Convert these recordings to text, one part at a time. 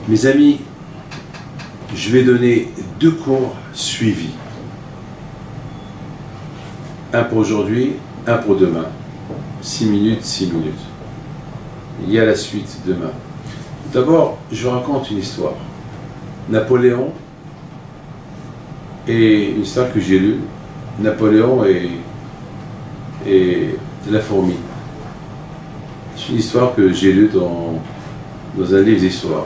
Mes amis, je vais donner 2 cours suivis. Un pour aujourd'hui, un pour demain. 6 minutes, 6 minutes. Il y a la suite demain. D'abord, je vous raconte une histoire. Napoléon, et une histoire que j'ai lue, Napoléon et la fourmi. C'est une histoire que j'ai lue dans un livre d'histoire.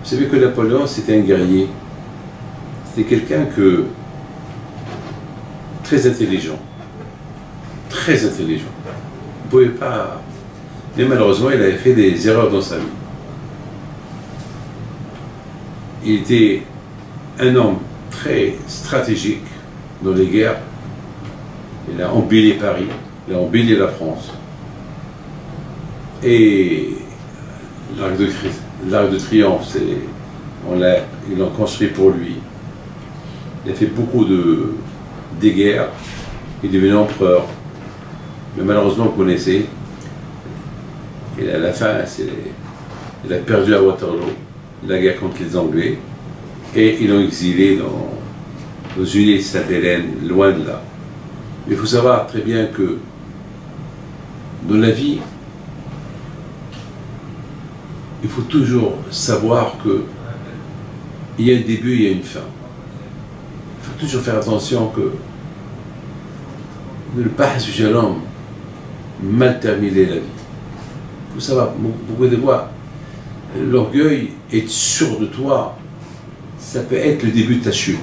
Vous savez que Napoléon, c'était un guerrier. C'était quelqu'un très intelligent. Très intelligent. Vous ne pouvez pas... Mais malheureusement, il avait fait des erreurs dans sa vie. Il était un homme très stratégique dans les guerres. Il a embelli Paris, il a embelli la France. Et l'Arc de Triomphe, ils l'ont construit pour lui. Il a fait beaucoup de guerres. Il est devenu empereur. Mais malheureusement, vous connaissez. Et à la fin, il a perdu à Waterloo, la guerre contre les Anglais. Et ils l'ont exilé dans une île Sainte-Hélène, loin de là. Mais il faut savoir très bien que dans la vie, il faut toujours savoir qu'il y a un début, il y a une fin. Il faut toujours faire attention que ne pas l'homme mal terminer la vie. Il faut savoir, beaucoup de fois, l'orgueil, être sûr de toi, ça peut être le début de ta chute.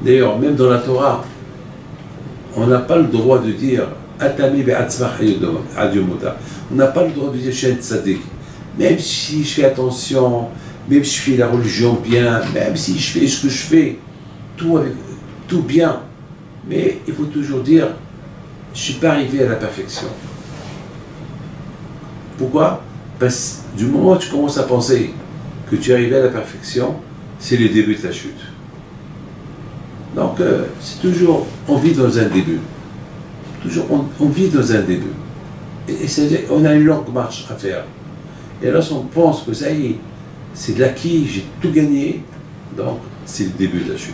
D'ailleurs, même dans la Torah, on n'a pas le droit de dire on n'a pas le droit de dire je suis un tzaddik. Même si je fais attention, même si je fais la religion bien, même si je fais ce que je fais, tout bien, mais il faut toujours dire je ne suis pas arrivé à la perfection. Pourquoi? Parce que du moment où tu commences à penser que tu es arrivé à la perfection, c'est le début de ta chute. Donc, c'est toujours, on vit dans un début. Toujours, on vit dans un début. Et c'est-à-dire, on a une longue marche à faire. Et alors, on pense que ça y est, c'est de l'acquis, j'ai tout gagné, donc c'est le début de la chute.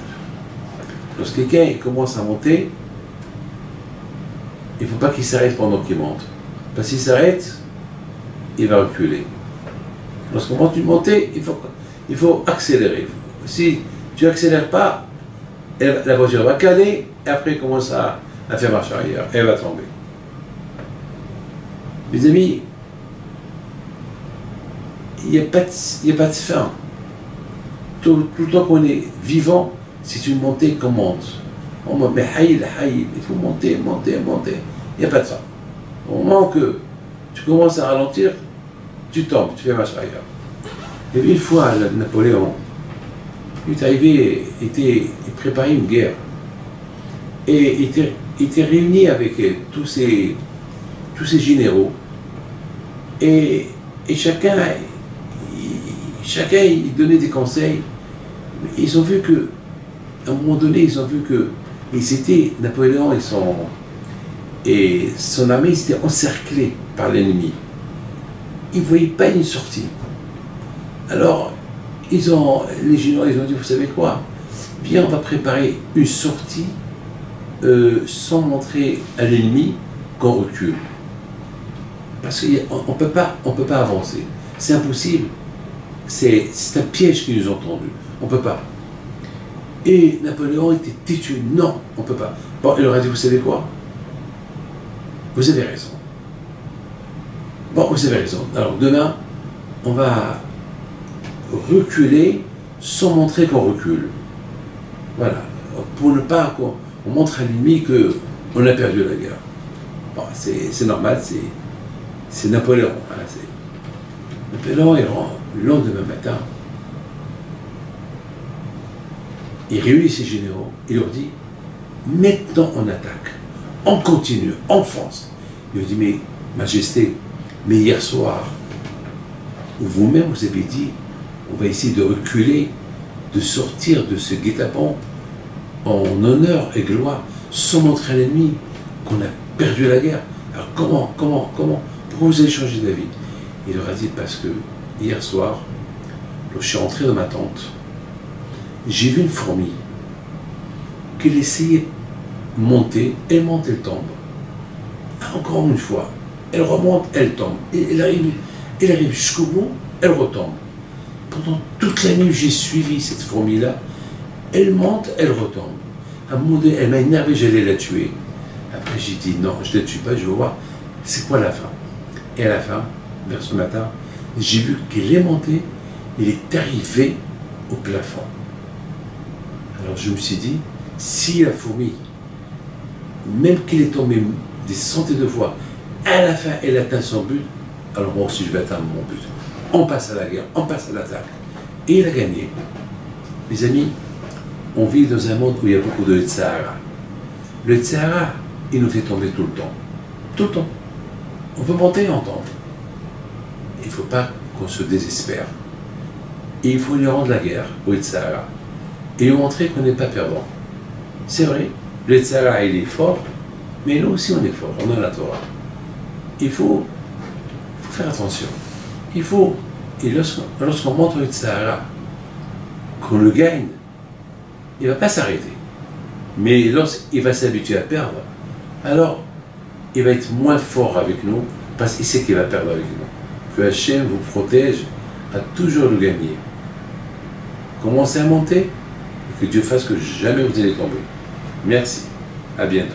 Lorsque quelqu'un commence à monter, il ne faut pas qu'il s'arrête pendant qu'il monte. Parce qu'il s'arrête, il va reculer. Lorsqu'on monte une montée, il faut accélérer. Si tu n'accélères pas, la voiture va caler, et après il commence à faire marche arrière, elle va tomber. Mes amis, il n'y a pas de fin. Tout le temps qu'on est vivant, c'est une montée qu'on monte. On monte, mais il faut monter, monter, monter. Il n'y a pas de fin. Au moment que tu commences à ralentir, tu tombes, tu fais marche arrière. Il y avait une fois, Napoléon, il est arrivé, il préparait une guerre. Et il était réuni avec tous ces généraux. Et chacun, il donnait des conseils. Ils ont vu que, à un moment donné, ils ont vu que Napoléon et son armée étaient encerclés par l'ennemi. Ils ne voyaient pas une sortie. Alors, les généraux, ils ont dit, vous savez quoi? Viens, on va préparer une sortie sans montrer à l'ennemi qu'on recule. Parce qu'on ne peut pas avancer. C'est impossible. C'est un piège qu'ils nous ont tendu. On ne peut pas. Et Napoléon était têtu. Non, on ne peut pas. Bon, il leur a dit, vous savez quoi? Vous avez raison. Bon, vous avez raison. Alors, demain, on va reculer sans montrer qu'on recule. Voilà. Pour ne pas qu'on montre à l'ennemi qu'on a perdu la guerre. Bon, c'est normal, c'est Napoléon. Hein, Napoléon, le lendemain matin, il réunit ses généraux, il leur dit, maintenant on attaque, on continue, on fonce. Il leur dit, mais Majesté, mais hier soir, vous-même vous avez dit, on va essayer de reculer, de sortir de ce guet-apens en honneur et gloire, sans montrer à l'ennemi qu'on a perdu la guerre. Alors comment, pourquoi vous avez changé d'avis? Il leur a dit, parce que hier soir, je suis rentré dans ma tente, j'ai vu une fourmi qui essayait de monter, elle monte, elle tombe. Encore une fois, elle remonte, elle tombe. Et elle arrive jusqu'au bout, elle retombe. Pendant toute la nuit, j'ai suivi cette fourmi-là. Elle monte, elle retombe. À un moment donné, elle m'a énervé, j'allais la tuer. Après, j'ai dit non, je ne la tue pas, je veux voir c'est quoi la fin. Et à la fin, vers ce matin, j'ai vu qu'elle est montée, elle est arrivée au plafond. Alors je me suis dit, si la fourmi, même qu'elle est tombée des centaines de fois, à la fin elle atteint son but, alors moi aussi je vais atteindre mon but. On passe à la guerre, on passe à l'attaque. Et il a gagné. Les amis, on vit dans un monde où il y a beaucoup de Sahara. Le Sahara, il nous fait tomber tout le temps. Tout le temps. On veut monter et on tombe. Il ne faut pas qu'on se désespère. Et il faut lui rendre la guerre au Sahara. Et lui montrer qu'on n'est pas perdant. C'est vrai, le Sahara il est fort, mais nous aussi on est fort, on a la Torah. Il faut faire attention. Il faut, et lorsqu'on montre le Sahara, qu'on le gagne, il ne va pas s'arrêter. Mais lorsqu'il va s'habituer à perdre, alors il va être moins fort avec nous, parce qu'il sait qu'il va perdre avec nous. Que Hachem vous protège à toujours le gagner. Commencez à monter, et que Dieu fasse que jamais vous allez tomber. Merci. À bientôt.